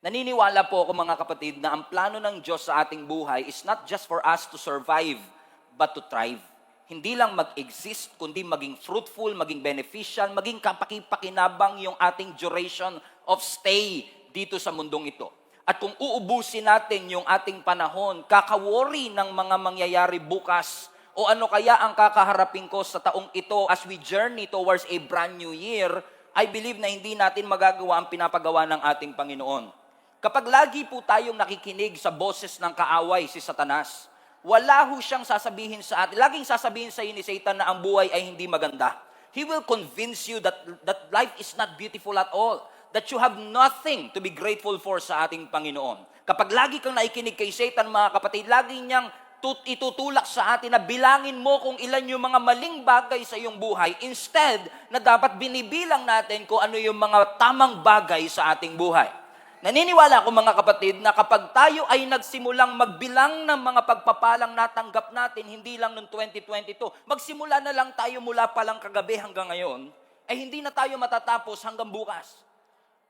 Naniniwala po ako mga kapatid na ang plano ng Diyos sa ating buhay is not just for us to survive, but to thrive. Hindi lang mag-exist, kundi maging fruitful, maging beneficial, maging kapakipakinabang yung ating duration of stay dito sa mundong ito. At kung uubusin natin yung ating panahon, kaka-worry ng mga mangyayari bukas, o ano kaya ang kakaharapin ko sa taong ito as we journey towards a brand new year, I believe na hindi natin magagawa ang pinapagawa ng ating Panginoon. Kapag lagi po tayong nakikinig sa boses ng kaaway, si Satanas, wala ho siyang sasabihin sa atin. Laging sasabihin sa iyo ni Satan na ang buhay ay hindi maganda. He will convince you that life is not beautiful at all. That you have nothing to be grateful for sa ating Panginoon. Kapag lagi kang naikinig kay Satan, mga kapatid, lagi niyang itutulak sa atin na bilangin mo kung ilan yung mga maling bagay sa iyong buhay. Instead, na dapat binibilang natin kung ano yung mga tamang bagay sa ating buhay. Naniniwala ako mga kapatid na kapag tayo ay nagsimulang magbilang ng mga pagpapalang natanggap natin, hindi lang noong 2022, magsimula na lang tayo mula pa lang kagabi hanggang ngayon, ay hindi na tayo matatapos hanggang bukas.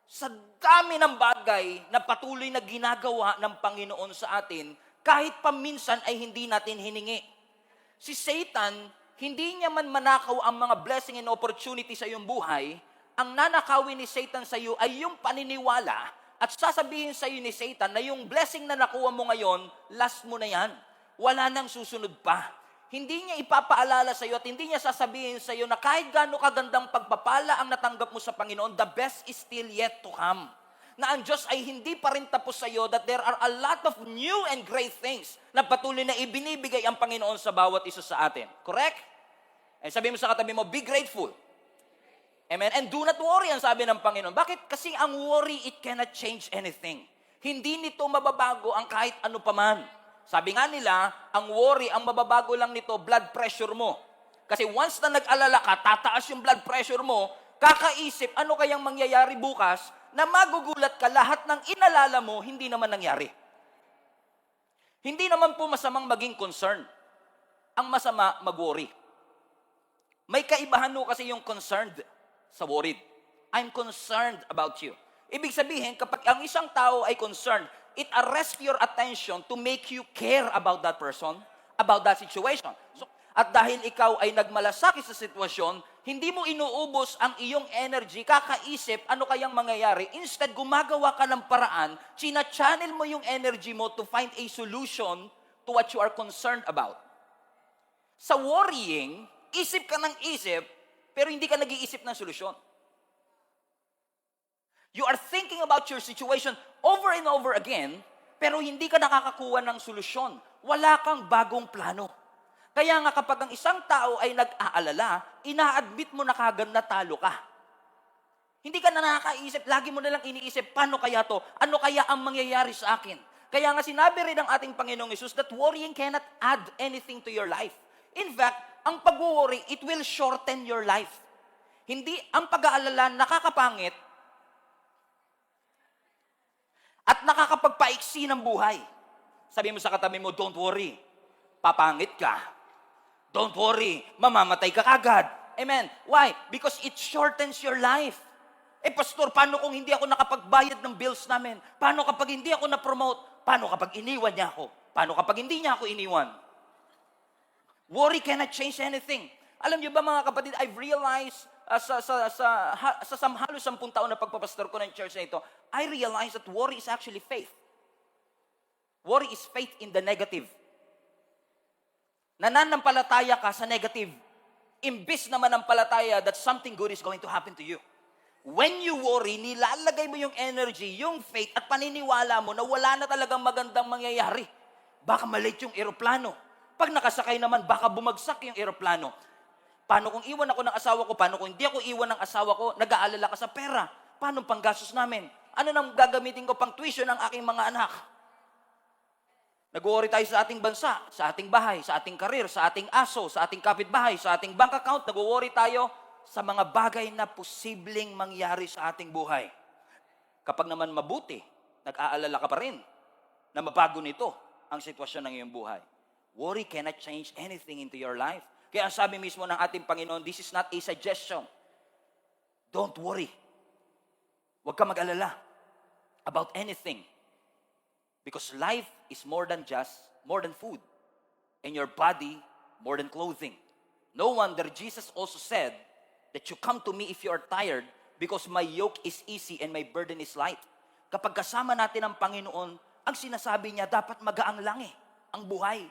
Sa dami ng bagay na patuloy na ginagawa ng Panginoon sa atin, kahit paminsan ay hindi natin hiningi. Si Satan, hindi niya man manakaw ang mga blessing and opportunity sa iyong buhay, ang nanakawin ni Satan sa iyo ay yung paniniwala. At sasabihin sa iyo ni Satan na yung blessing na nakuha mo ngayon, last mo na yan. Wala nang susunod pa. Hindi niya ipapaalala sa iyo at hindi niya sasabihin sa iyo na kahit gaano kagandang pagpapala ang natanggap mo sa Panginoon, the best is still yet to come. Na ang Diyos ay hindi pa rin tapos sa iyo, that there are a lot of new and great things na patuloy na ibinibigay ang Panginoon sa bawat isa sa atin. Correct? Eh, sabi mo sa katabi mo, be grateful. Amen? And do not worry, ang sabi ng Panginoon. Bakit? Kasi ang worry, it cannot change anything. Hindi nito mababago ang kahit ano paman. Sabi nga nila, ang worry, ang mababago lang nito, blood pressure mo. Kasi once na nag-alala ka, tataas yung blood pressure mo, kakaisip, ano kayang mangyayari bukas, na magugulat ka, lahat ng inalala mo, hindi naman nangyari. Hindi naman po masamang maging concerned. Ang masama, mag-worry. May kaibahan mo kasi yung concerned sa worried. I'm concerned about you. Ibig sabihin, kapag ang isang tao ay concerned, it arrests your attention to make you care about that person, about that situation. So, at dahil ikaw ay nagmalasakit sa sitwasyon, hindi mo inuubos ang iyong energy, kakaisip ano kayang mangyayari. Instead, gumagawa ka ng paraan, china-channel mo yung energy mo to find a solution to what you are concerned about. Sa worrying, isip ka ng isip, pero hindi ka nag-iisip ng solusyon. You are thinking about your situation over and over again, pero hindi ka nakakakuha ng solusyon. Wala kang bagong plano. Kaya nga kapag ang isang tao ay nag-aalala, ina-admit mo na kagad na talo ka. Hindi ka na nakakaisip, lagi mo na lang iniisip, paano kaya to? Ano kaya ang mangyayari sa akin? Kaya nga sinabi rin ng ating Panginoong Hesus that worrying cannot add anything to your life. In fact, ang pag-worry, it will shorten your life. Hindi, ang pag-aalala nakakapangit at nakakapagpaiksi ng buhay. Sabi mo sa katabi mo, don't worry, papangit ka. Don't worry, mamamatay ka kagad. Amen. Why? Because it shortens your life. Eh, pastor, paano kung hindi ako nakapagbayad ng bills namin? Paano kapag hindi ako na-promote? Paano kapag iniwan niya ako? Paano kapag hindi niya ako iniwan? Worry cannot change anything. Alam niyo ba mga kapatid, I've realized sa halos 10 taon na pagpapastor ko ng church na ito, I realized that worry is actually faith. Worry is faith in the negative. Nananampalataya ka sa negative. Imbis na manampalataya that something good is going to happen to you. When you worry, nilalagay mo yung energy, yung faith, at paniniwala mo na wala na talagang magandang mangyayari. Baka maliit yung eroplano. Pag nakasakay naman, baka bumagsak yung eroplano. Paano kung iwan ako ng asawa ko? Paano kung hindi ako iwan ng asawa ko? Nag-aalala ka sa pera. Paano pang gastos namin? Ano nang gagamitin ko pang tuition ng aking mga anak? Nag-worry tayo sa ating bansa, sa ating bahay, sa ating karir, sa ating aso, sa ating kapitbahay, sa ating bank account. Nag-worry tayo sa mga bagay na posibleng mangyari sa ating buhay. Kapag naman mabuti, nag-aalala ka pa rin na mabago nito ang sitwasyon ng iyong buhay. Worry cannot change anything into your life. Kaya sabi mismo ng ating Panginoon, this is not a suggestion. Don't worry. Huwag ka mag-alala. about anything. Because life is more than food. And your body, more than clothing. No wonder Jesus also said that you come to me if you are tired because my yoke is easy and my burden is light. Kapag kasama natin ang Panginoon, ang sinasabi niya, dapat magaang lang ang buhay.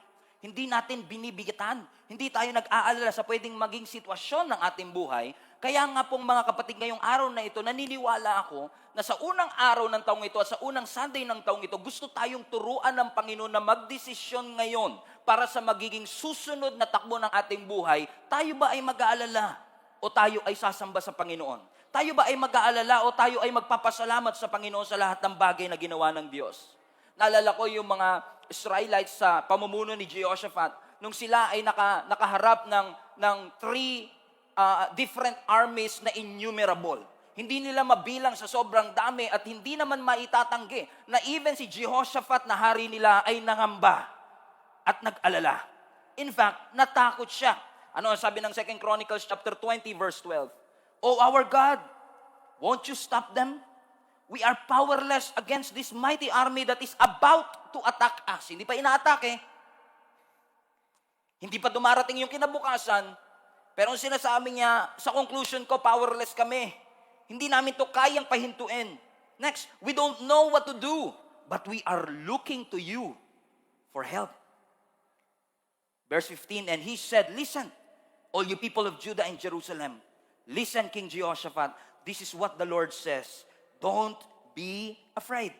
Hindi natin binibigatan. Hindi tayo nag-aalala sa pwedeng maging sitwasyon ng ating buhay. Kaya nga pong mga kapatid, ngayong araw na ito, naniniwala ako na sa unang araw ng taong ito at sa unang Sunday ng taong ito, gusto tayong turuan ng Panginoon na magdesisyon ngayon para sa magiging susunod na takbo ng ating buhay. Tayo ba ay mag-aalala o tayo ay sasamba sa Panginoon? Tayo ba ay mag-aalala o tayo ay magpapasalamat sa Panginoon sa lahat ng bagay na ginawa ng Diyos? Naalala ko yung mga Israelites sa pamumuno ni Jehoshaphat, nung sila ay nakaharap ng three different armies na innumerable. Hindi nila mabilang sa sobrang dami at hindi naman maitatanggi na even si Jehoshaphat na hari nila ay nangamba at nag-alala. In fact, natakot siya. Ano ang sabi ng 2 Chronicles chapter 20 verse 12? Oh our God, won't you stop them? We are powerless against this mighty army that is about to attack us. Hindi pa inaatake. Hindi pa dumarating yung kinabukasan. Pero ang sinasabi niya, sa conclusion ko, powerless kami. Hindi namin to kayang pahintuin. Next, we don't know what to do, but we are looking to you for help. Verse 15, and he said, listen, all you people of Judah and Jerusalem, listen, King Jehoshaphat, this is what the Lord says. Don't be afraid.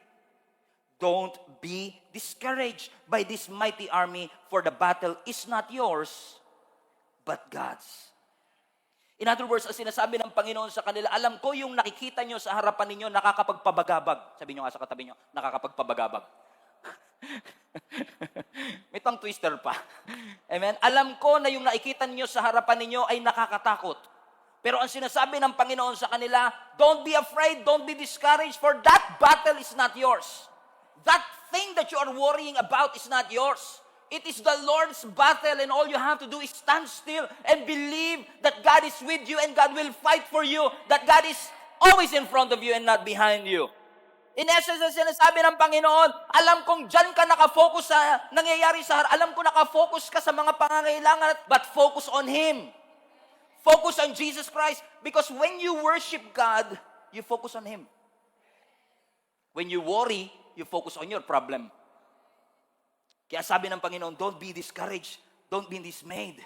Don't be discouraged by this mighty army, for the battle is not yours, but God's. In other words, ang sinasabi ng Panginoon sa kanila, alam ko yung nakikita nyo sa harapan ninyo, nakakapagpabagabag. Sabi nyo nga sa katabi nyo, nakakapagpabagabag. May tongue twister pa. Amen? Alam ko na yung nakikita niyo sa harapan ninyo ay nakakatakot. Pero ang sinasabi ng Panginoon sa kanila, don't be afraid, don't be discouraged, for that battle is not yours. That thing that you are worrying about is not yours. It is the Lord's battle, and all you have to do is stand still and believe that God is with you and God will fight for you, that God is always in front of you and not behind you. In essence, ang sinasabi ng Panginoon, alam kong dyan ka nakafocus sa nangyayari sa harap. Alam ko nakafocus ka sa mga pangangailangan, but focus on Him. Focus on Jesus Christ. Because when you worship God, you focus on Him. When you worry, you focus on your problem. Kaya sabi ng Panginoon, don't be discouraged. Don't be dismayed.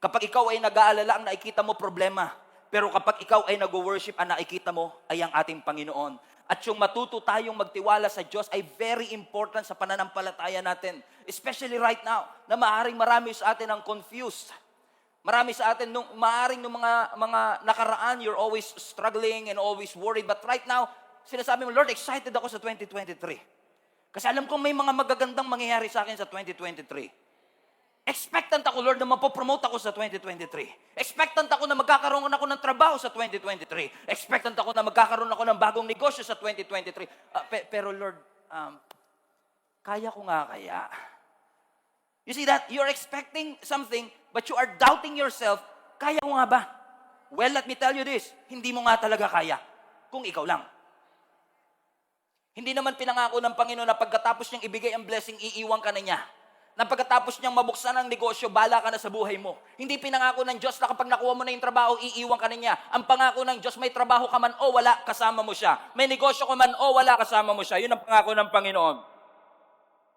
Kapag ikaw ay nag-aalala, ang nakikita mo problema. Pero kapag ikaw ay nag-worship, ang nakikita mo ay ang ating Panginoon. At yung matuto tayong magtiwala sa Diyos ay very important sa pananampalataya natin. Especially right now, na maaaring marami sa atin ang confused. Marami sa atin, maaaring nung mga nakaraan, you're always struggling and always worried. But right now, sinasabi mo, Lord, excited ako sa 2023. Kasi alam kong may mga magagandang mangyayari sa akin sa 2023. Expectant ako, Lord, na mapopromote ako sa 2023. Expectant ako na magkakaroon ako ng trabaho sa 2023. Expectant ako na magkakaroon ako ng bagong negosyo sa 2023. Pero Lord, kaya ko nga kaya? You see that? You're expecting something, but you are doubting yourself. Kaya ko nga ba? Well, let me tell you this. Hindi mo nga talaga kaya kung ikaw lang. Hindi naman pinangako ng Panginoon na pagkatapos niyang ibigay ang blessing, iiwan ka na niya. Na pagkatapos niyang mabuksan ang negosyo, bala ka na sa buhay mo. Hindi pinangako ng Diyos na kapag nakuha mo na yung trabaho, iiwan ka na niya. Ang pangako ng Diyos, may trabaho ka man o wala, kasama mo siya. May negosyo ka man o wala, kasama mo siya. Yun ang pangako ng Panginoon.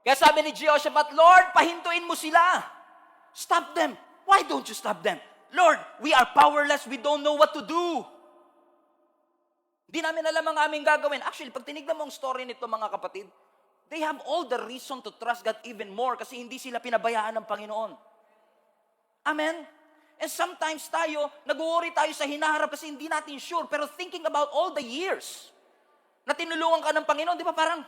Kaya sabi ni Jehoshaphat, Lord, pahintuin mo sila. Stop them. Why don't you stop them? Lord, we are powerless. We don't know what to do. Hindi namin alam ang aming gagawin. Actually, pag tinignan mo ang story nito, mga kapatid, they have all the reason to trust God even more kasi hindi sila pinabayaan ng Panginoon. Amen? And sometimes tayo, nag-worry tayo sa hinaharap kasi hindi natin sure. Pero thinking about all the years na tinulungan ka ng Panginoon, di ba parang,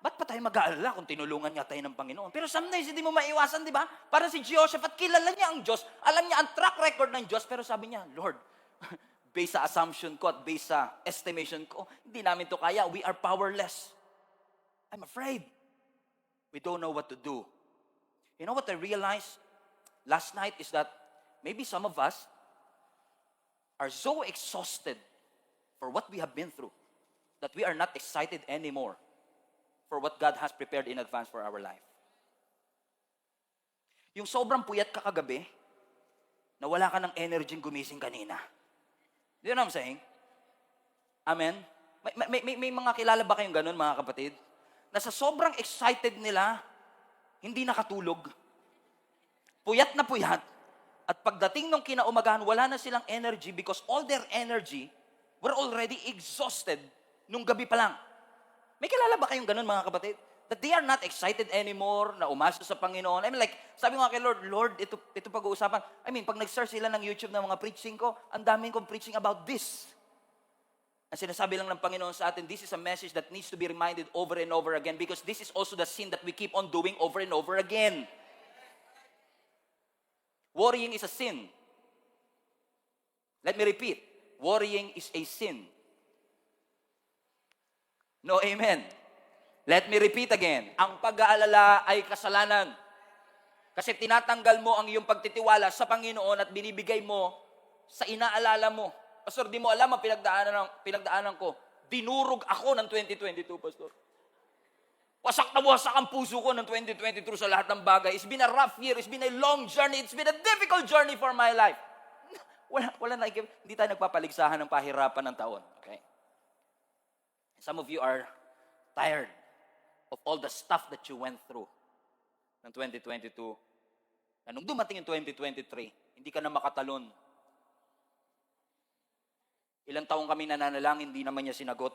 ba't pa tayo mag-aalala kung tinulungan nga tayo ng Panginoon? Pero sometimes hindi mo maiwasan, di ba? Parang si Jehoshaphat, kilala niya ang Diyos. Alam niya ang track record ng Diyos. Pero sabi niya, Lord, based sa assumption ko at based sa estimation ko, hindi namin to kaya. We are powerless. I'm afraid. We don't know what to do. You know what I realized last night is that maybe some of us are so exhausted for what we have been through that we are not excited anymore for what God has prepared in advance for our life. Yung sobrang puyat ka kagabi, na wala ka ng energy gumising kanina. Do you know what I'm saying? Amen? May mga kilala ba kayong ganun, mga kapatid? Na sa sobrang excited nila, hindi nakatulog. Puyat na puyat. At pagdating ng kinaumagahan, wala na silang energy because all their energy were already exhausted nung gabi pa lang. May kilala ba kayong ganun, mga kapatid? That they are not excited anymore na umasa sa Panginoon. I mean, like, sabi ko nga kay Lord, Lord, ito pag-uusapan. I mean, pag nag-search sila ng YouTube ng mga preaching ko, ang daming kong preaching about this. Ang sinasabi lang ng Panginoon sa atin, this is a message that needs to be reminded over and over again because this is also the sin that we keep on doing over and over again. Worrying is a sin. Let me repeat. Worrying is a sin. No, amen. Let me repeat again. Ang pag-aalala ay kasalanan. Kasi tinatanggal mo ang iyong pagtitiwala sa Panginoon at binibigay mo sa inaalala mo. Pastor, di mo alam ang pinagdaanan ko. Dinurog ako ng 2022, Pastor. Wasak na wasak ang puso ko ng 2023 sa lahat ng bagay. It's been a rough year. It's been a long journey. It's been a difficult journey for my life. Hindi tayo nagpapaligsahan ng pahirapan ng taon. Okay? Some of you are tired of all the stuff that you went through ng 2022. Na nung dumating yung 2023, hindi ka na makatalon. Ilang taong kami nananalangin, hindi naman niya sinagot.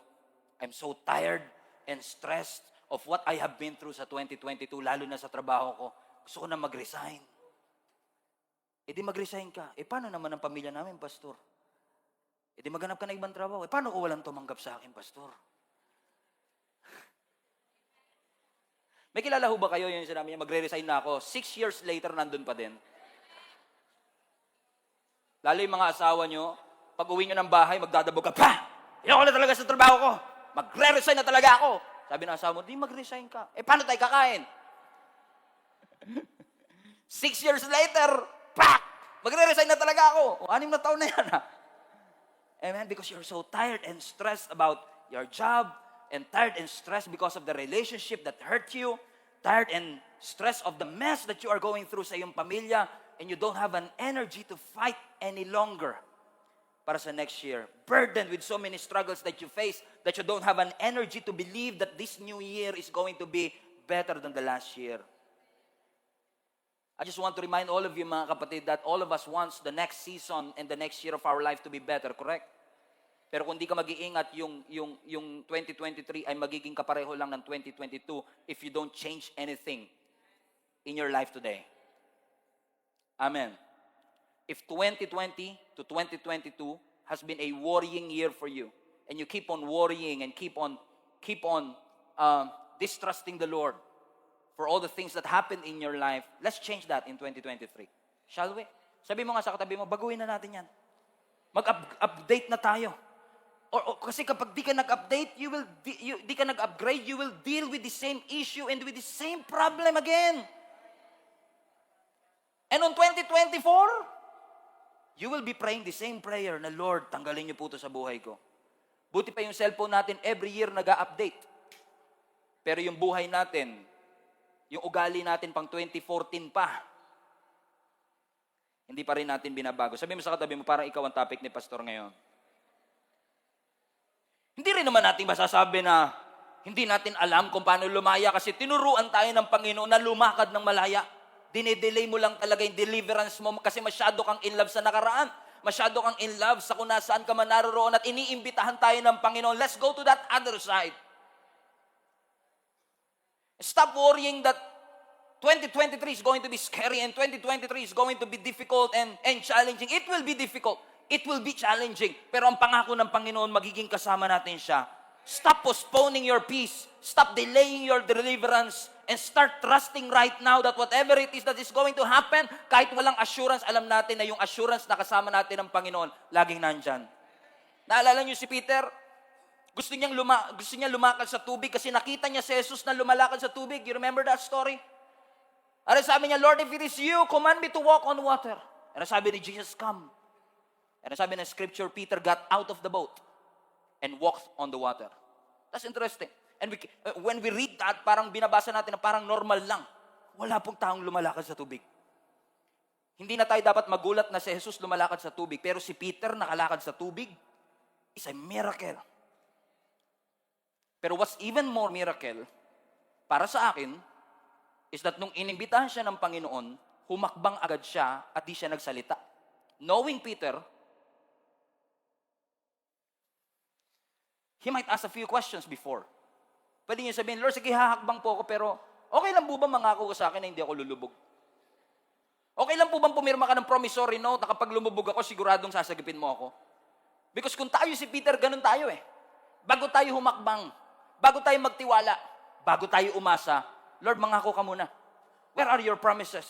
I'm so tired and stressed of what I have been through sa 2022, lalo na sa trabaho ko. Gusto ko na mag-resign. E di mag-resign ka. E paano naman ang pamilya namin, Pastor? E di maghanap ka na ibang trabaho. E paano ko walang tumanggap sa akin, Pastor? May kilala ho ba kayo yung sinabi niya, magre-resign na ako. 6 years later, nandun pa din. Lalo yung mga asawa nyo, pag uwi nyo ng bahay, magdadabog ka, pa! Ayoko na talaga sa trabaho ko. Magre-resign na talaga ako. Sabi ng asawa mo, di mag-resign ka. Eh, paano tayo kakain? 6 years later, pak! Magre-resign na talaga ako. O, 6 na taon na yan, ha? Amen? Because you're so tired and stressed about your job, and tired and stressed because of the relationship that hurt you, tired and stressed of the mess that you are going through sa iyong pamilya, and you don't have an energy to fight any longer para sa next year. Burdened with so many struggles that you face, that you don't have an energy to believe that this new year is going to be better than the last year. I just want to remind all of you, mga kapatid, that all of us wants the next season and the next year of our life to be better, correct? Pero kung di ka mag-iingat, yung 2023 ay magiging kapareho lang ng 2022 if you don't change anything in your life today. Amen. If 2020 to 2022 has been a worrying year for you, and you keep on worrying and keep on distrusting the Lord for all the things that happen in your life, let's change that in 2023. Shall we? Sabi mo nga sa katabi mo, baguhin na natin yan. Mag-update na tayo. Kasi kapag di ka nag-update, di ka nag-upgrade, you will deal with the same issue and with the same problem again. And on 2024, you will be praying the same prayer na, Lord, tanggalin niyo po ito sa buhay ko. Buti pa yung cellphone natin, every year nag-update. Pero yung buhay natin, yung ugali natin pang 2014 pa, hindi pa rin natin binabago. Sabi mo sa katabi mo, parang ikaw ang topic ni Pastor ngayon. Hindi rin naman natin masasabi na hindi natin alam kung paano lumaya kasi tinuruan tayo ng Panginoon na lumakad ng malaya. Dinedelay mo lang talaga yung deliverance mo kasi masyado kang in love sa nakaraan. Masyado kang in love sa kung nasaan ka man naroroon at iniimbitahan tayo ng Panginoon. Let's go to that other side. Stop worrying that 2023 is going to be scary and 2023 is going to be difficult and challenging. It will be difficult. It will be challenging. Pero ang pangako ng Panginoon, magiging kasama natin siya. Stop postponing your peace. Stop delaying your deliverance. And start trusting right now that whatever it is that is going to happen, kahit walang assurance, alam natin na yung assurance na kasama natin ng Panginoon, laging nandyan. Naalala niyo si Peter? Gusto niya lumakad sa tubig kasi nakita niya si Jesus na lumalakad sa tubig. You remember that story? Ano sabi niya, Lord, if it is you, command me to walk on water. Ano sabi ni Jesus, come. Ano sabi ng scripture, Peter got out of the boat and walked on the water. That's interesting. And when we read that, parang binabasa natin na parang normal lang. Wala pong taong lumalakad sa tubig. Hindi na tayo dapat magulat na si Jesus lumalakad sa tubig, pero si Peter nakalakad sa tubig is a miracle. Pero what's even more miracle, para sa akin, is that nung inimbitahan siya ng Panginoon, humakbang agad siya at di siya nagsalita. Knowing Peter, he might ask a few questions before. Pwede niya sabihin, Lord, sige, hahakbang po ako, pero okay lang po ba mangako ka sa akin na hindi ako lulubog? Okay lang po bang pumirma ka ng promissory note na kapag lumubog ako, siguradong sasagipin mo ako? Because kung tayo si Peter, ganun tayo eh. Bago tayo humakbang, bago tayo magtiwala, bago tayo umasa, Lord, mangako ka muna. Where are your promises?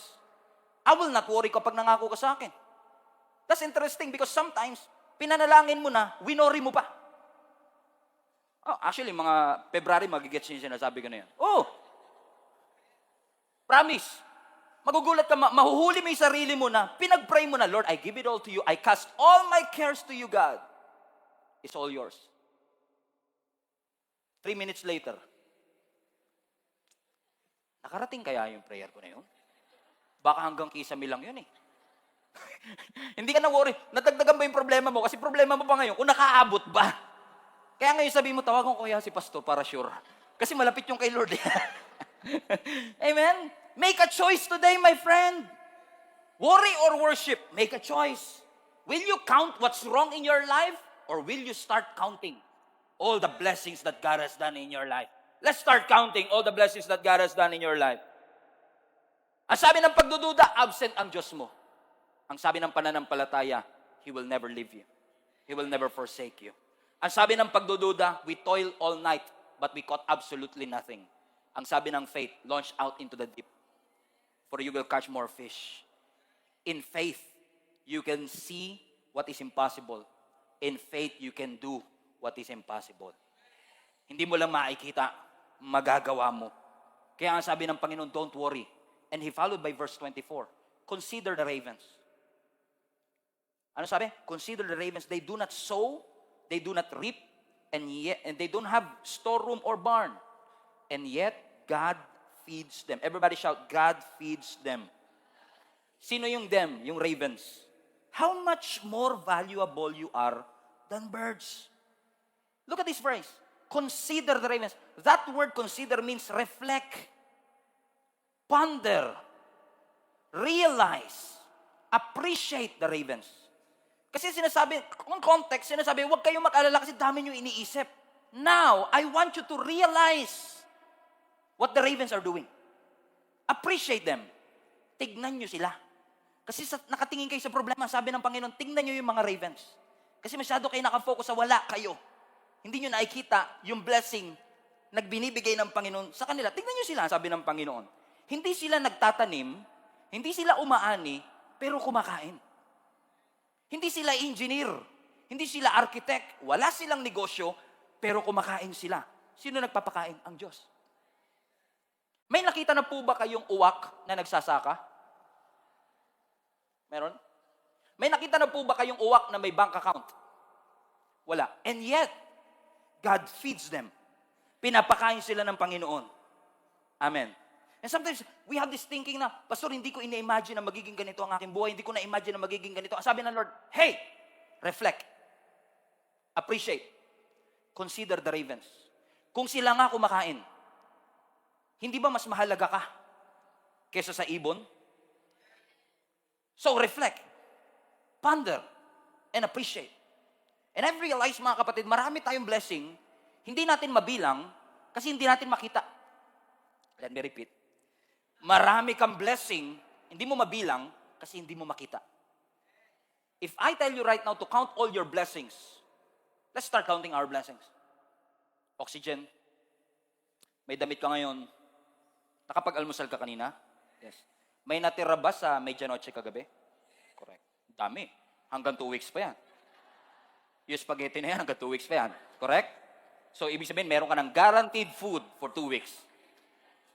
I will not worry kapag nangako ka sa akin. That's interesting because sometimes, pinanalangin mo na, winori mo pa. Oh, actually, mga February, magigets niyo sinasabi ko na yan. Oh! Promise. Magugulat ka, mahuhuli mo yung sarili mo na, pinag-pray mo na, Lord, I give it all to you. I cast all my cares to you, God. It's all yours. 3 minutes later, nakarating kaya yung prayer ko na yun? Baka hanggang kisame lang yun eh. Hindi ka na worry. Nadagdagan ba yung problema mo? Kasi problema mo pa ngayon, kung nakaabot ba? Kaya ngayon sabi mo, tawagan ko kaya si pastor para sure. Kasi malapit yung kay Lord. Amen? Make a choice today, my friend. Worry or worship, make a choice. Will you count what's wrong in your life? Or will you start counting all the blessings that God has done in your life? Let's start counting all the blessings that God has done in your life. Ang sabi ng pagdududa, absent ang Diyos mo. Ang sabi ng pananampalataya, He will never leave you. He will never forsake you. Ang sabi ng pagdududa, we toil all night, but we caught absolutely nothing. Ang sabi ng faith, launch out into the deep, for you will catch more fish. In faith, you can see what is impossible. In faith, you can do what is impossible. Hindi mo lang makikita, magagawa mo. Kaya ang sabi ng Panginoon, don't worry. And He followed by verse 24, consider the ravens. Ano sabi? Consider the ravens. They do not sow, they do not reap, and they don't have storeroom or barn. And yet, God feeds them. Everybody shout, God feeds them. Sino yung them? Yung ravens. How much more valuable you are than birds. Look at this phrase. Consider the ravens. That word consider means reflect, ponder, realize, appreciate the ravens. Kasi sinasabi, kung context, sinasabi, huwag kayong mag-alala kasi dami nyo iniisip. Now, I want you to realize what the ravens are doing. Appreciate them. Tignan nyo sila. Kasi nakatingin kayo sa problema, sabi ng Panginoon, tignan nyo yung mga ravens. Kasi masyado kayo nakafocus sa wala kayo. Hindi nyo nakikita yung blessing na binibigay ng Panginoon sa kanila. Tignan nyo sila, sabi ng Panginoon. Hindi sila nagtatanim, hindi sila umaani, pero kumakain. Hindi sila engineer, hindi sila architect, wala silang negosyo, pero kumakain sila. Sino nagpapakain? Ang Diyos. May nakita na po ba kayong uwak na nagsasaka? Meron? May nakita na po ba kayong uwak na may bank account? Wala. And yet, God feeds them. Pinapakain sila ng Panginoon. Amen. And sometimes, we have this thinking na, Pastor, hindi ko ina-imagine na magiging ganito ang aking buhay. Hindi ko na-imagine na magiging ganito. Ang sabi ng Lord, hey, reflect. Appreciate. Consider the ravens. Kung sila nga kumakain, hindi ba mas mahalaga ka kesa sa ibon? So reflect, ponder, and appreciate. And I've realized, mga kapatid, marami tayong blessing, hindi natin mabilang kasi hindi natin makita. Let me repeat. Marami kang blessing, hindi mo mabilang kasi hindi mo makita. If I tell you right now to count all your blessings, let's start counting our blessings. Oxygen. May damit ka ngayon. Nakapag-almusal ka kanina? Yes. May natira ba sa medianoche kagabi? Correct. Dami. Hanggang 2 weeks pa yan. Yung spaghetti na yan, hanggang 2 weeks pa yan. Correct? So, ibig sabihin, meron ka ng guaranteed food for 2 weeks.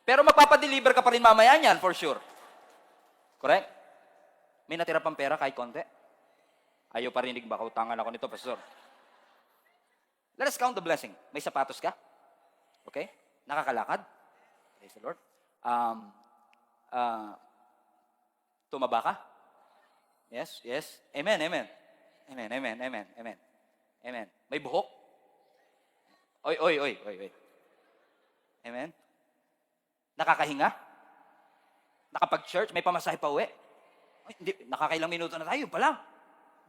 Pero magpapadeliver ka pa rin mamaya niyan, for sure. Correct? May natira pang pera kahit konti? Ayaw parinig ba? Kautangan ako nito, Pastor. Let us count the blessing. May sapatos ka? Okay? Nakakalakad? Praise the Lord. Um, uh, tumaba ka? Yes, yes. Amen, amen. Amen, amen, amen, amen. Amen. May buhok? Oy, oy, oy, oy, oy. Amen. Nakakahinga? Nakapag-church? May pamasahe pa uwi? Ay, hindi, nakakailang minuto na tayo pa lang.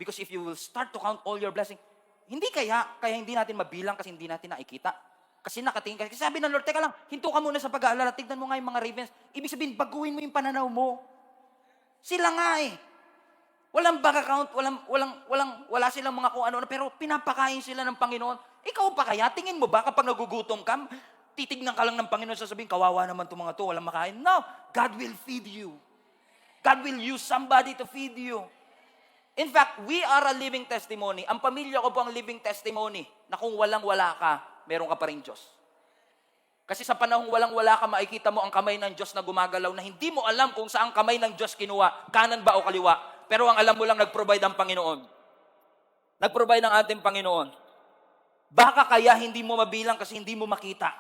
Because if you will start to count all your blessings, hindi kaya hindi natin mabilang kasi hindi natin nakikita. Kasi nakatingin ka. Kasi sabi ng Lord, teka lang, hinto ka muna sa pag-aalala. Tignan mo nga yung mga ravens. Ibig sabihin, baguhin mo yung pananaw mo. Sila nga eh. Walang bank account, wala silang mga kung ano, pero pinapakain sila ng Panginoon. Ikaw pa kaya, tingin mo ba kapag nagugutom ka, titignan ka lang ng Panginoon, sasabihin, kawawa naman itong mga to, walang makain. No, God will feed you. God will use somebody to feed you. In fact, we are a living testimony. Ang pamilya ko po ang living testimony na kung walang-wala ka, meron ka pa rin Diyos. Kasi sa panahong walang-wala ka, makikita mo ang kamay ng Diyos na gumagalaw na hindi mo alam kung saan kamay ng Diyos kinuha, kanan ba o kaliwa. Pero ang alam mo lang, nag-provide ang Panginoon. Nag-provide ang ating Panginoon. Baka kaya hindi mo mabilang kasi hindi mo makita.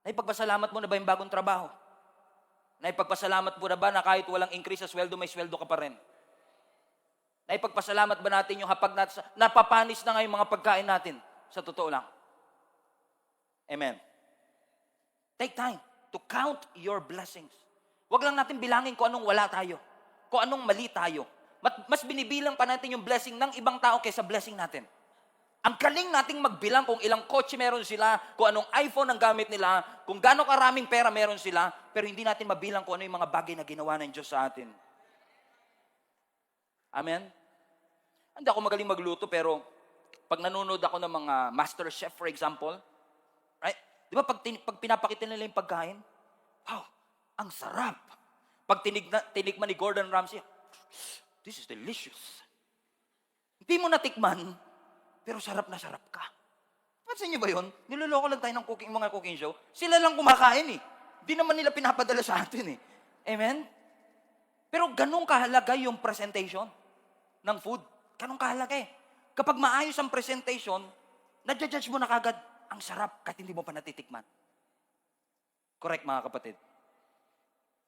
Naipagpasalamat mo na ba yung bagong trabaho? Naipagpasalamat mo na ba na kahit walang increase sa sweldo, may sweldo ka pa rin? Naipagpasalamat ba natin yung hapag natin, napapanis na nga yung mga pagkain natin? Sa totoo lang. Amen. Take time to count your blessings. Huwag lang natin bilangin kung anong wala tayo. Kung anong mali tayo. Mas binibilang pa natin yung blessing ng ibang tao kaysa blessing natin. Ang galing nating magbilang kung ilang kotse meron sila, kung anong iPhone ang gamit nila, kung gaano karaming pera meron sila, pero hindi natin mabilang kung ano yung mga bagay na ginawa ng Diyos sa atin. Amen? Hindi ako magaling magluto, pero pag nanonood ako ng mga master chef, for example, right? Di ba pag pinapakita nila yung pagkain, wow, ang sarap. Pag tinikman ni Gordon Ramsay, this is delicious. Hindi mo natikman, pero sarap na sarap ka. Pansin niyo ba yun? Niloloko lang tayo ng mga cooking show. Sila lang kumakain eh. Hindi naman nila pinapadala sa atin eh. Amen? Pero ganun kahalaga yung presentation ng food. Ganun kahalaga eh. Kapag maayos ang presentation, nadjudge mo na kagad, ang sarap kahit hindi mo pa natitikman. Correct mga kapatid?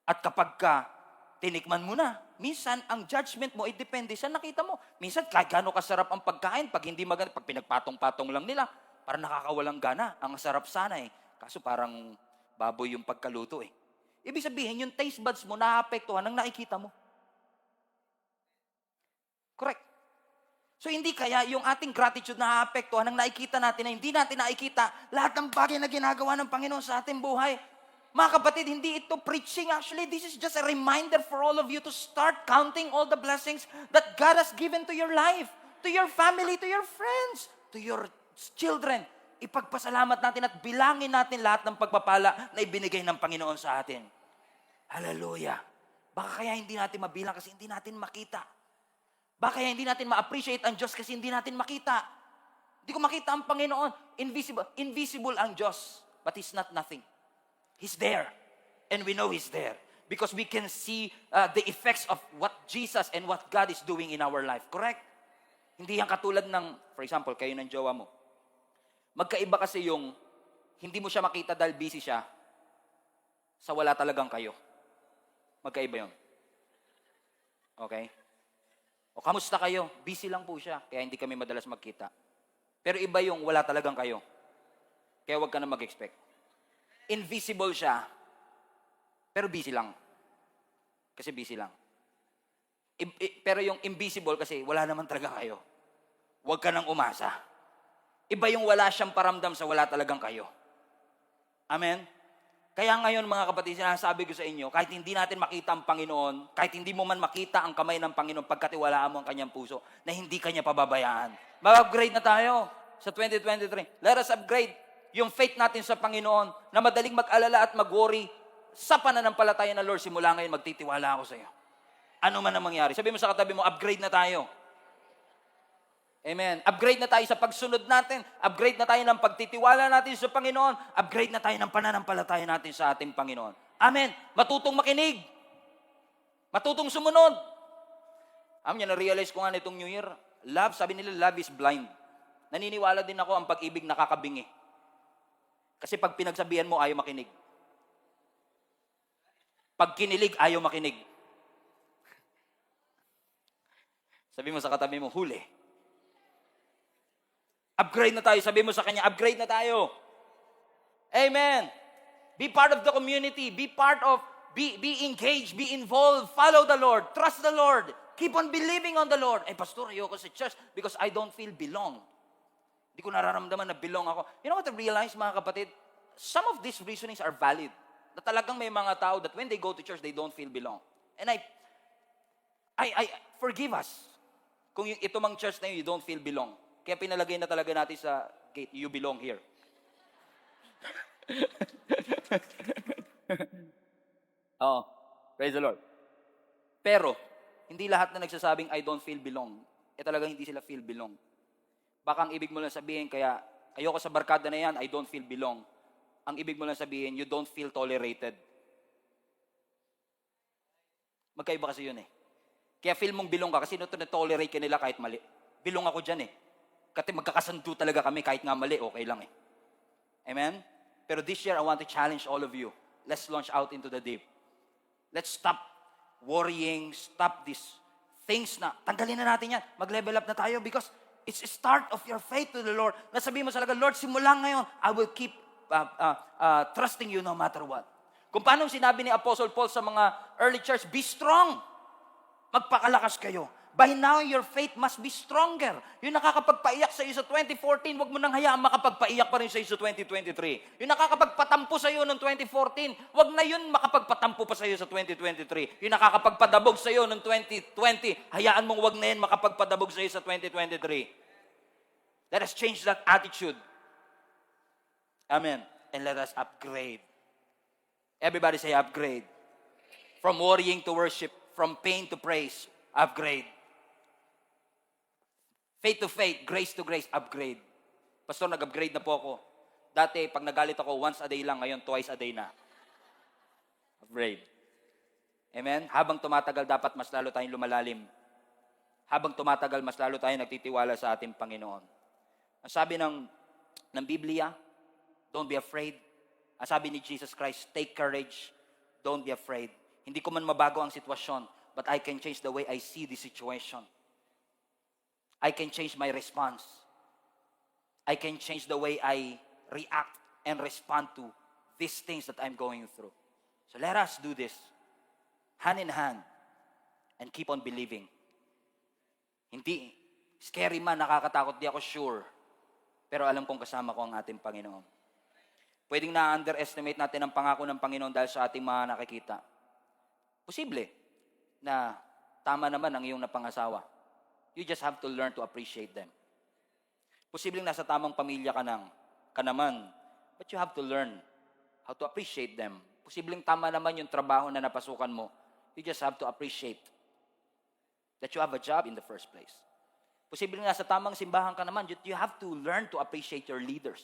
At kapag tinikman mo na, minsan ang judgment mo, depende sa nakita mo. Minsan kahit gaano kasarap ang pagkain, pag hindi maganda, pag pinagpatong-patong lang nila, parang nakakawalang gana. Ang sarap sana eh. Kaso parang baboy yung pagkaluto eh. Ibig sabihin, yung taste buds mo naapektuhan ng nakikita mo. Correct. So hindi kaya yung ating gratitude naapektuhan ng nakikita natin na hindi natin nakikita lahat ng bagay na ginagawa ng Panginoon sa ating buhay. Mga kapatid, hindi ito preaching. Actually, this is just a reminder for all of you to start counting all the blessings that God has given to your life, to your family, to your friends, to your children. Ipagpasalamat natin at bilangin natin lahat ng pagpapala na ibinigay ng Panginoon sa atin. Hallelujah. Baka kaya hindi natin mabilang kasi hindi natin makita. Baka kaya hindi natin ma-appreciate ang Diyos kasi hindi natin makita. Hindi ko makita ang Panginoon. Invisible ang Diyos, but He's not nothing. He's there. And we know He's there. Because we can see the effects of what Jesus and what God is doing in our life. Correct? Hindi yan katulad ng, for example, kayo ng jowa mo. Magkaiba kasi yung hindi mo siya makita dahil busy siya sa wala talagang kayo. Magkaiba yun. Okay? O kamusta kayo? Busy lang po siya, kaya hindi kami madalas magkita. Pero iba yung wala talagang kayo. Kaya huwag ka na mag-expect. Invisible siya, pero busy lang. Kasi busy lang. Pero yung invisible kasi wala naman talaga kayo. Huwag ka nang umasa. Iba yung wala siyang paramdam sa wala talagang kayo. Amen? Kaya ngayon mga kapatid, sinasabi ko sa inyo, kahit hindi natin makita ang Panginoon, kahit hindi mo man makita ang kamay ng Panginoon, pagkatiwalaan mo ang kanyang puso, na hindi kanya pababayaan. Mag-upgrade na tayo sa 2023. Let us upgrade yung faith natin sa Panginoon, na madaling mag-alala at mag-worry sa pananampalataya na Lord, simula ngayon magtitiwala ako sa iyo. Ano man ang mangyari. Sabi mo sa katabi mo, upgrade na tayo. Amen. Upgrade na tayo sa pagsunod natin. Upgrade na tayo ng pagtitiwala natin sa Panginoon. Upgrade na tayo ng pananampalataya natin sa ating Panginoon. Amen. Matutong makinig. Matutong sumunod. Amen, na-realize ko nga nitong New Year, love, sabi nila, love is blind. Naniniwala din ako ang pag-ibig nakakabingi. Kasi pag pinagsabihan mo, ayaw makinig. Pag kinilig, ayaw makinig. Sabi mo sa katabi mo, huli. Upgrade na tayo. Sabi mo sa kanya, upgrade na tayo. Amen. Be part of the community. Be engaged. Be involved. Follow the Lord. Trust the Lord. Keep on believing on the Lord. Pastor, ayoko sa church because I don't feel belong. Hindi ko nararamdaman na belong ako. You know what I realize, mga kapatid? Some of these reasonings are valid. Na talagang may mga tao that when they go to church, they don't feel belong. And I forgive us kung ito mang church na yun, you don't feel belong. Kaya pinalagay na talaga natin sa gate, you belong here. Oh, praise the Lord. Pero, hindi lahat na nagsasabing I don't feel belong, talagang hindi sila feel belong. Baka ang ibig mo lang sabihin, kaya ayoko sa barkada na yan, I don't feel belong. Ang ibig mo lang sabihin, you don't feel tolerated. Magkaiba kasi yun eh. Kaya feel mong belong ka kasi na-tolerate ka nila kahit mali. Belong ako dyan eh. Kasi magkakasundo talaga kami kahit nga mali, okay lang eh. Amen? Pero this year, I want to challenge all of you. Let's launch out into the deep. Let's stop worrying, stop these things na, tanggalin na natin yan. Mag-level up na tayo because it's a start of your faith to the Lord. Nasabihin mo talaga, Lord, simula ngayon, I will keep trusting you no matter what. Kung paano sinabi ni Apostle Paul sa mga early church, be strong. Magpakalakas kayo. By now, your faith must be stronger. Yung nakakapagpaiyak sa iyo sa 2014, wag mo nang hayaan makapagpaiyak pa rin sa iyo sa 2023. Yung nakakapagpatampo sa iyo noong 2014, wag na yun makapagpatampo pa sa iyo sa 2023. Yung nakakapagpadabog sa iyo noong 2020, hayaan mong wag na yun makapagpadabog sa iyo sa 2023. Let us change that attitude. Amen. And let us upgrade. Everybody say upgrade. From worrying to worship, from pain to praise, upgrade. Faith to faith, grace to grace, upgrade. Pastor, nag-upgrade na po ako. Dati, pag nagalit ako, once a day lang, ngayon, twice a day na. Upgrade. Amen? Habang tumatagal, dapat mas lalo tayong lumalalim. Habang tumatagal, mas lalo tayong nagtitiwala sa ating Panginoon. Ang sabi ng Biblia, don't be afraid. Ang sabi ni Jesus Christ, take courage, don't be afraid. Hindi ko man mabago ang sitwasyon, but I can change the way I see the situation. I can change my response. I can change the way I react and respond to these things that I'm going through. So let us do this, hand in hand, and keep on believing. Hindi, scary man, nakakatakot, di ako sure. Pero alam kong kasama ko ang ating Panginoon. Pwedeng na-underestimate natin ang pangako ng Panginoon dahil sa ating mga nakikita. Posible na tama naman ang iyong napangasawa. You just have to learn to appreciate them. Posibleng nasa tamang pamilya ka naman, but you have to learn how to appreciate them. Posibleng tama naman yung trabaho na napasukan mo. You just have to appreciate that you have a job in the first place. Posibleng nasa tamang simbahan ka naman, you have to learn to appreciate your leaders.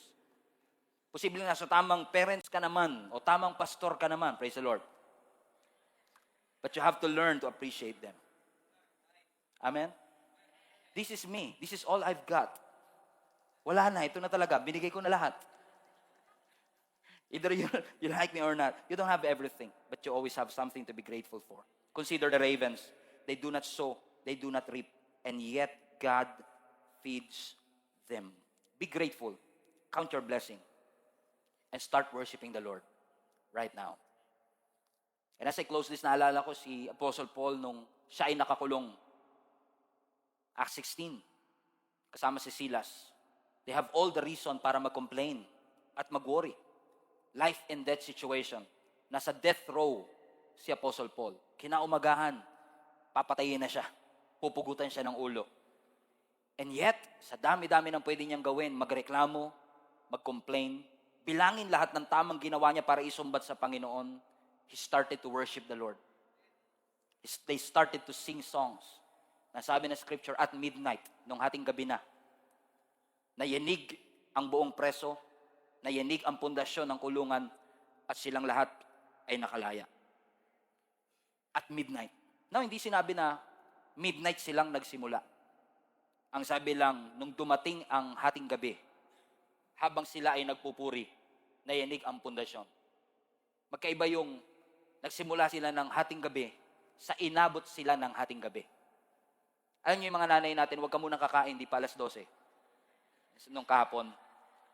Posibleng nasa tamang parents ka naman, o tamang pastor ka naman, praise the Lord. But you have to learn to appreciate them. Amen? This is me. This is all I've got. Wala na. Ito na talaga. Binigay ko na lahat. Either you like me or not, you don't have everything, but you always have something to be grateful for. Consider the ravens. They do not sow. They do not reap. And yet, God feeds them. Be grateful. Count your blessing. And start worshiping the Lord right now. And as I close this, naalala ko si Apostle Paul nung siya ay nakakulong. Acts 16, kasama si Silas. They have all the reason para mag-complain at mag-worry. Life and death situation. Nasa death row si Apostle Paul. Kinaumagahan, papatayin na siya. Pupugutan siya ng ulo. And yet, sa dami-dami ng pwede niyang gawin, magreklamo, mag-complain, bilangin lahat ng tamang ginawa niya para isumbat sa Panginoon, he started to worship the Lord. They started to sing songs. Nasabi na scripture, at midnight, nung hating gabi na, nayanig ang buong preso, nayanig ang pundasyon ng kulungan, at silang lahat ay nakalaya. At midnight. Now, hindi sinabi na midnight silang nagsimula. Ang sabi lang, nung dumating ang hating gabi, habang sila ay nagpupuri, nayanig ang pundasyon. Magkaiba yung nagsimula sila ng hating gabi sa inabot sila ng hating gabi. Alam niyo yung mga nanay natin, huwag ka muna kakain, di pa alas 12. Nung kahapon,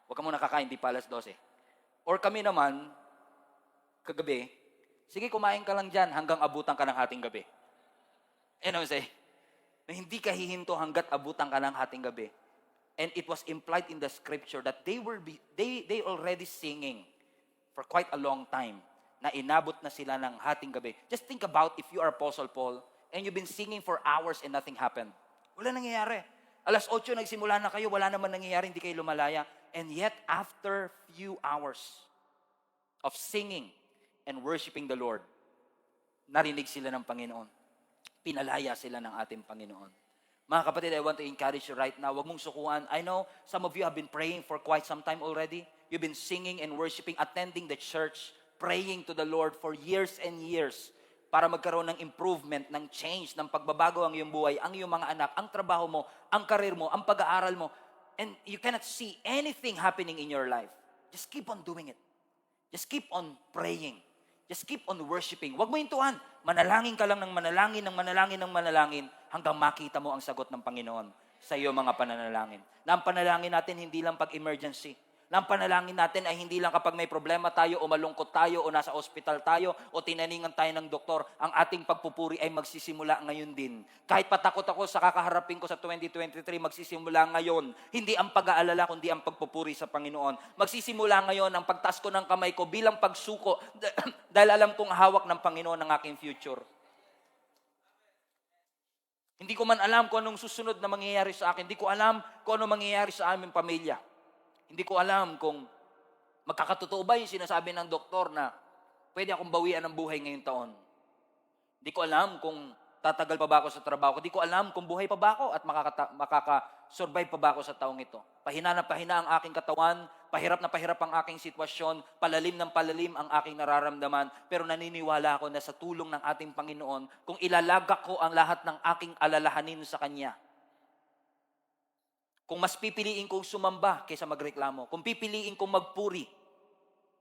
huwag ka muna kakain, di pa alas 12. Or kami naman, kagabi, sige kumain ka lang dyan hanggang abutan ka ng hating gabi. You know what I'm saying? Na hindi ka hihinto hanggat abutan ka ng hating gabi. And it was implied in the scripture that they already singing for quite a long time na inabot na sila ng hating gabi. Just think about if you are Apostle Paul and you've been singing for hours and nothing happened. Wala nangyayari. Alas 8 nagsimula na kayo, wala naman nangyayari, hindi kayo lumalaya. And yet, after few hours of singing and worshiping the Lord, narinig sila ng Panginoon. Pinalaya sila ng ating Panginoon. Mga kapatid, I want to encourage you right now. Huwag mong sukuan. I know some of you have been praying for quite some time already. You've been singing and worshiping, attending the church, praying to the Lord for years and years para magkaroon ng improvement, ng change, ng pagbabago ang iyong buhay, ang iyong mga anak, ang trabaho mo, ang karir mo, ang pag-aaral mo. And you cannot see anything happening in your life. Just keep on doing it. Just keep on praying. Just keep on worshiping. Huwag mo hintuan. Manalangin ka lang ng manalangin, ng manalangin, ng manalangin hanggang makita mo ang sagot ng Panginoon sa iyong mga pananalangin. Na ang panalangin natin hindi lang pag-emergency. Na ang panalangin natin ay hindi lang kapag may problema tayo o malungkot tayo o nasa ospital tayo o tinaningan tayo ng doktor. Ang ating pagpupuri ay magsisimula ngayon din. Kahit patakot ako sa kakaharapin ko sa 2023, magsisimula ngayon. Hindi ang pag-aalala, kundi ang pagpupuri sa Panginoon. Magsisimula ngayon ang pagtaas ko ng kamay ko bilang pagsuko dahil alam kong hawak ng Panginoon ang aking future. Hindi ko man alam kung anong susunod na mangyayari sa akin. Hindi ko alam kung anong mangyayari sa aming pamilya. Hindi ko alam kung magkakatotoo ba yung sinasabi ng doktor na pwede akong bawian ng buhay ngayong taon. Hindi ko alam kung tatagal pa ba ako sa trabaho. Hindi ko alam kung buhay pa ba ako at makaka-survive pa ba ako sa taong ito. Pahina na pahina ang aking katawan, pahirap na pahirap ang aking sitwasyon, palalim ng palalim ang aking nararamdaman. Pero naniniwala ako na sa tulong ng ating Panginoon, kung ilalagak ko ang lahat ng aking alalahanin sa Kanya, kung mas pipiliin kong sumamba kaysa magreklamo, kung pipiliin kong magpuri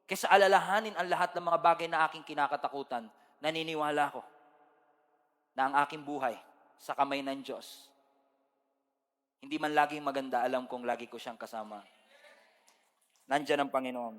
kaysa alalahanin ang lahat ng mga bagay na aking kinakatakutan, naniniwala ko na ang aking buhay sa kamay ng Diyos, hindi man laging maganda, alam kong lagi ko siyang kasama. Nandiyan ang Panginoon.